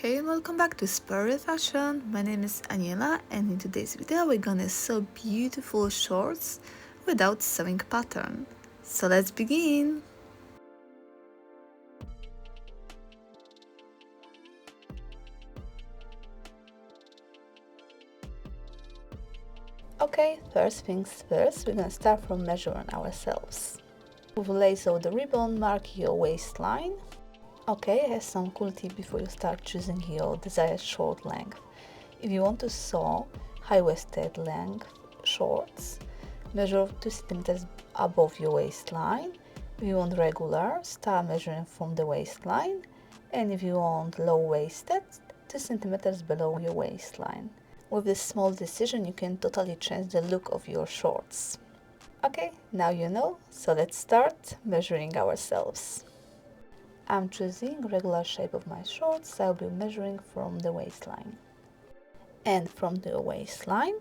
Hey and welcome back to Spirit Fashion. My name is Aniela and in today's video we're gonna sew beautiful shorts without sewing pattern. So let's begin! Okay, first things first, we're gonna start from measuring ourselves. With a lace of the ribbon, mark your waistline. Okay, here's some cool tip before you start choosing your desired short length. If you want to sew high-waisted length shorts, measure 2 cm above your waistline. If you want regular, start measuring from the waistline. And if you want low-waisted, 2 cm below your waistline. With this small decision, you can totally change the look of your shorts. Okay, now you know, so let's start measuring ourselves. I'm choosing regular shape of my shorts, so I'll be measuring from the waistline. And from the waistline,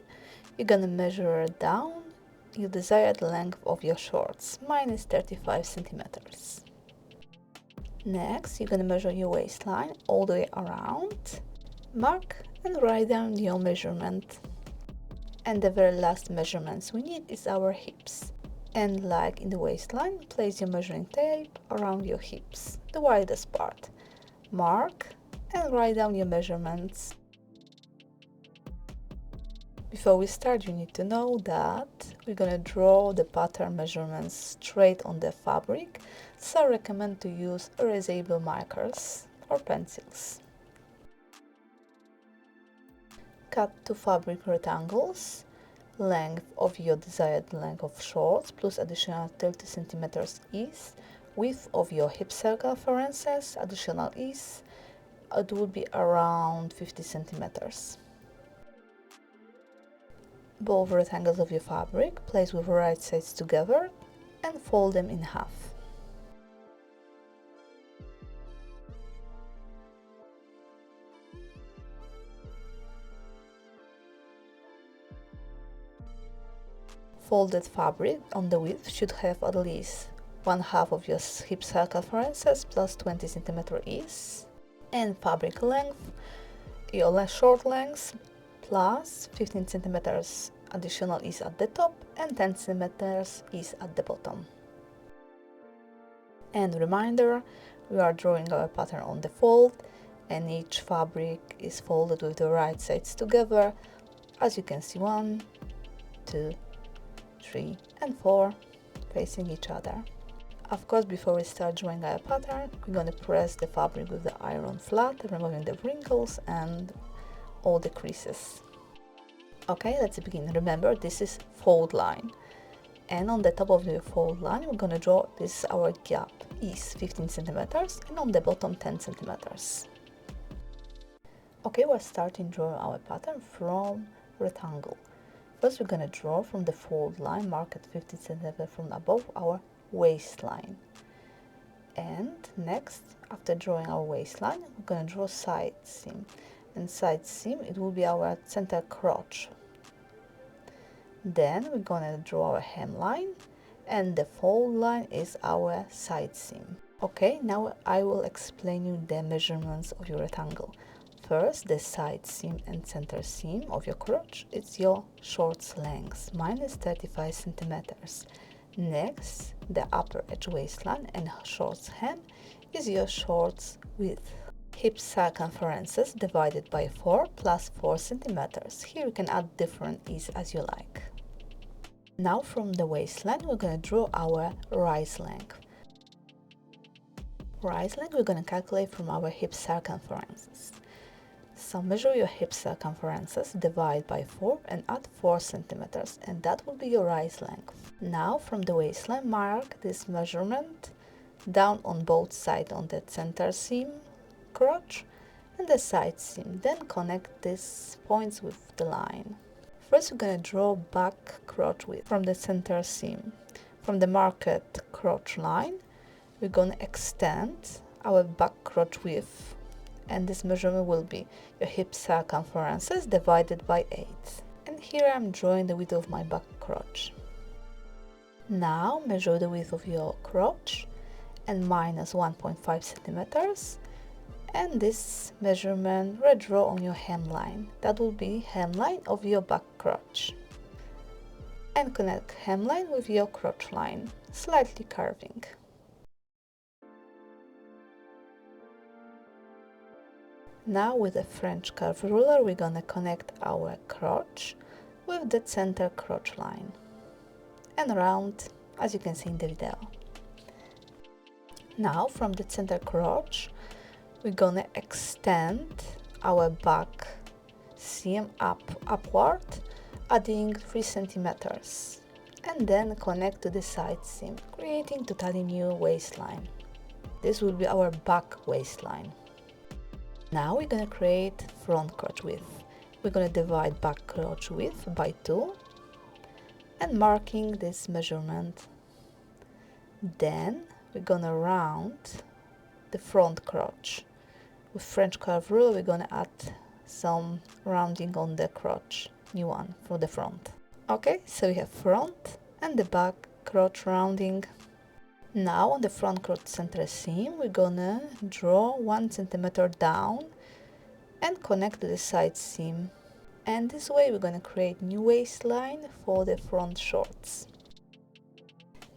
you're gonna measure down your desired length of your shorts. Mine is 35 centimeters. Next, you're gonna measure your waistline all the way around. Mark and write down your measurement. And the very last measurements we need is our hips. And like in the waistline, place your measuring tape around your hips, the widest part. Mark and write down your measurements. Before we start, you need to know that we're gonna draw the pattern measurements straight on the fabric, so I recommend to use erasable markers or pencils. Cut 2 fabric rectangles, length of your desired length of shorts plus additional 30 centimeters each, width of your hip circumferences, additional each, it will be around 50 centimeters. Both rectangles of your fabric place with right sides together and fold them in half. Folded fabric on the width should have at least 1/2 of your hip circumferences plus 20 cm each, and fabric length, your short length plus 15 cm additional each at the top and 10 cm each at the bottom. And reminder, we are drawing our pattern on the fold and each fabric is folded with the right sides together, as you can see, 1, 2, 3 and 4 facing each other. Of course, before we start drawing our pattern, we're going to press the fabric with the iron flat, removing the wrinkles and all the creases. Okay, let's begin. Remember, this is fold line, and on the top of the fold line we're going to draw, this is our gap, is 15 centimeters, and on the bottom 10 centimeters. Okay, we're starting drawing our pattern from rectangle. First, we're going to draw from the fold line, mark at 50 cm from above our waistline. And next, after drawing our waistline, we're going to draw side seam. And side seam, it will be our center crotch. Then we're going to draw our hemline, and the fold line is our side seam. Okay, now I will explain you the measurements of your rectangle. First, the side seam and center seam of your crotch, it's your shorts length. Mine is 35 centimeters. Next, the upper edge waistline and shorts hem is your shorts width. Hip circumferences divided by 4 plus 4 centimeters. Here you can add different ease as you like. Now from the waistline, we're going to draw our rise length. Rise length we're going to calculate from our hip circumferences. So measure your hip circumferences, divide by 4 and add 4 centimeters, and that will be your rise length. Now from the waistline, mark this measurement down on both sides on the center seam, crotch, and the side seam. Then connect these points with the line. First, we're going to draw back crotch width from the center seam. From the marked crotch line, we're going to extend our back crotch width, and this measurement will be your hip circumferences divided by 8. And here I'm drawing the width of my back crotch. Now measure the width of your crotch and minus 1.5 centimeters and this measurement redraw on your hemline. That will be hemline of your back crotch. And connect hemline with your crotch line, slightly curving. Now with a French curve ruler, we're gonna connect our crotch with the center crotch line and round, as you can see in the video. Now from the center crotch, we're gonna extend our back seam upward, adding 3 centimeters, and then connect to the side seam, creating totally new waistline. This will be our back waistline. Now we're gonna create front crotch width. We're gonna divide back crotch width by 2 and marking this measurement. Then we're gonna round the front crotch. With French curve rule, we're gonna add some rounding on the crotch, new one for the front. Okay, so we have front and the back crotch rounding. Now on the front crotch center seam, we're gonna draw 1 centimeter down and connect to the side seam. And this way we're gonna create new waistline for the front shorts.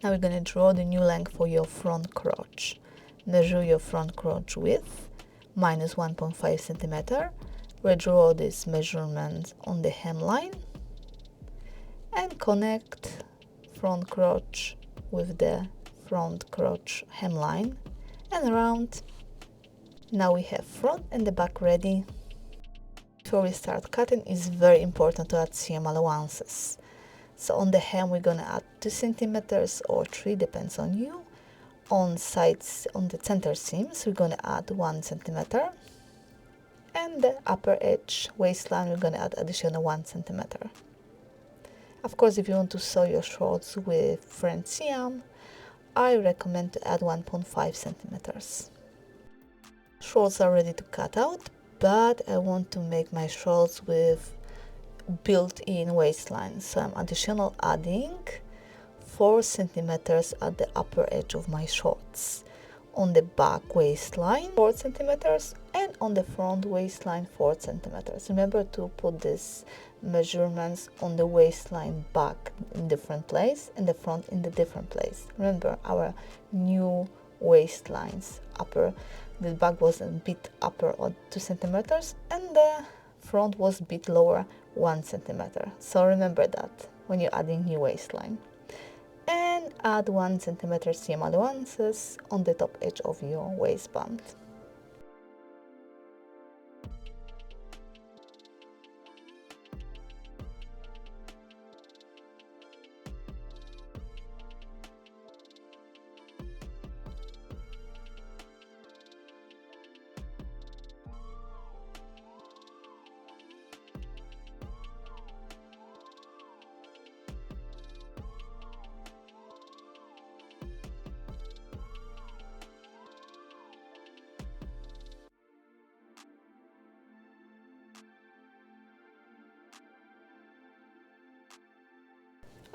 Now we're gonna draw the new length for your front crotch. Measure your front crotch width, minus 1.5 centimeter. Redraw this measurement on the hemline and connect front crotch with the front crotch hemline and round. Now we have front and the back ready. Before we start cutting, it's very important to add seam allowances. So on the hem we're gonna add 2 centimeters or 3, depends on you. On sides, on the center seams, we're gonna add 1 centimeter, and the upper edge waistline we're gonna add additional 1 centimeter. Of course, if you want to sew your shorts with French seam, I recommend to add 1.5 centimeters. Shorts are ready to cut out, but I want to make my shorts with built-in waistline, so I'm additional adding 4 centimeters at the upper edge of my shorts. On the back waistline 4 centimeters and on the front waistline 4 centimeters. Remember to put these measurements on the waistline back in different place and the front in the different place. Remember our new waistlines, the back was a bit upper or 2 centimeters and the front was a bit lower, 1 centimeter. So remember that when you're adding new waistline. And add 1 centimeter seam allowances on the top edge of your waistband.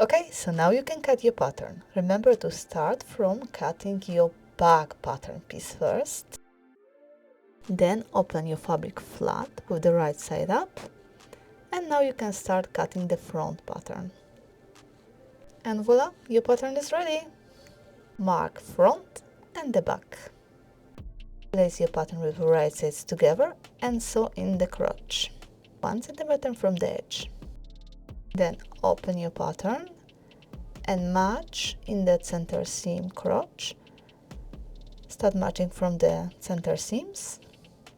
Okay, so now you can cut your pattern. Remember to start from cutting your back pattern piece first. Then open your fabric flat with the right side up. And now you can start cutting the front pattern. And voila, your pattern is ready. Mark front and the back. Place your pattern with the right sides together and sew in the crotch, 1 centimeter from the edge. Then open your pattern and match in the center seam crotch. Start matching from the center seams.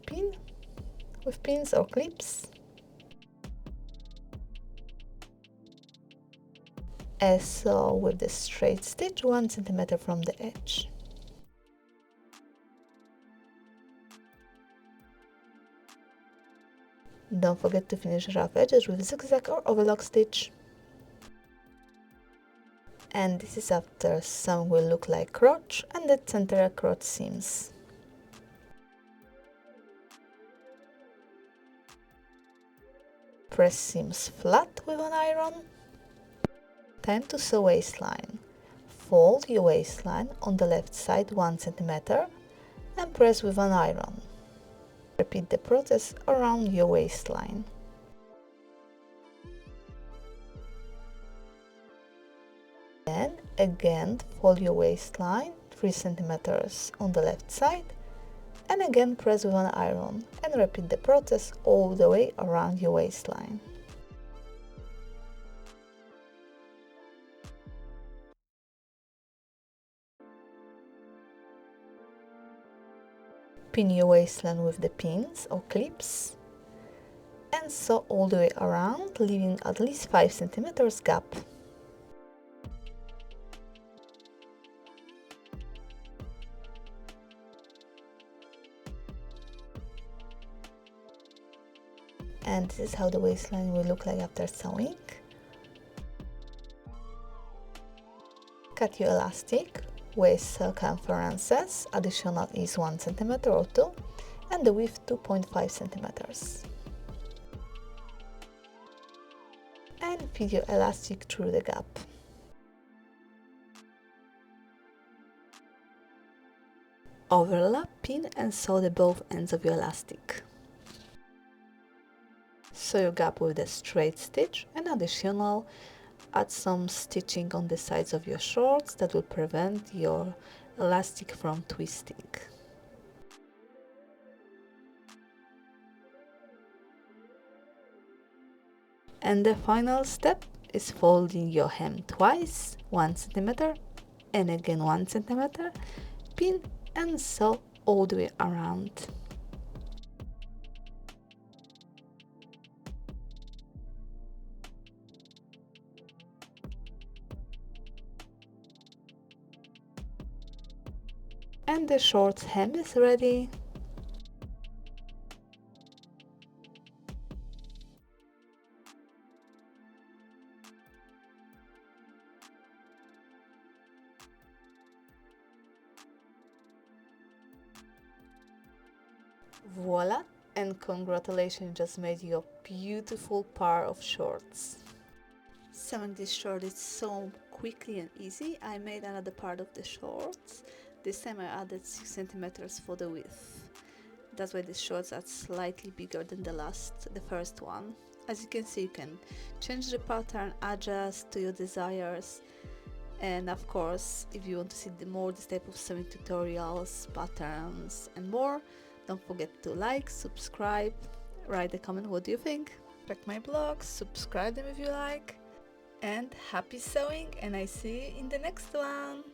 Pin with pins or clips. And sew with the straight stitch 1 centimeter from the edge. Don't forget to finish rough edges with zigzag or overlock stitch. And this is after some will look like crotch and the center crotch seams. Press seams flat with an iron. Time to sew waistline. Fold your waistline on the left side 1 centimeter and press with an iron. repeat the process around your waistline. Then again fold your waistline 3 centimeters on the left side and again press with an iron and repeat the process all the way around your waistline. Pin your waistline with the pins or clips and sew all the way around, leaving at least 5 centimeters gap. And this is how the waistline will look like after sewing. Cut your elastic, waist circumferences, additional is 1 centimeter or 2, and the width 2.5 centimeters. And feed your elastic through the gap. Overlap, pin and sew the both ends of your elastic. Sew your gap with a straight stitch and additional add some stitching on the sides of your shorts that will prevent your elastic from twisting. And the final step is folding your hem twice, 1 centimeter and again 1 centimeter, pin and sew all the way around. And the short hem is ready. Voila! And congratulations, just made your beautiful pair of shorts. Sewing this short is so quickly and easy. I made another part of the shorts. This time I added 6 centimeters for the width. That's why the shorts are slightly bigger than the first one. As you can see, you can change the pattern, adjust to your desires. And of course, if you want to see this type of sewing tutorials, patterns and more, don't forget to like, subscribe, write a comment what do you think. Check my blogs, subscribe them if you like. And happy sewing, and I see you in the next one.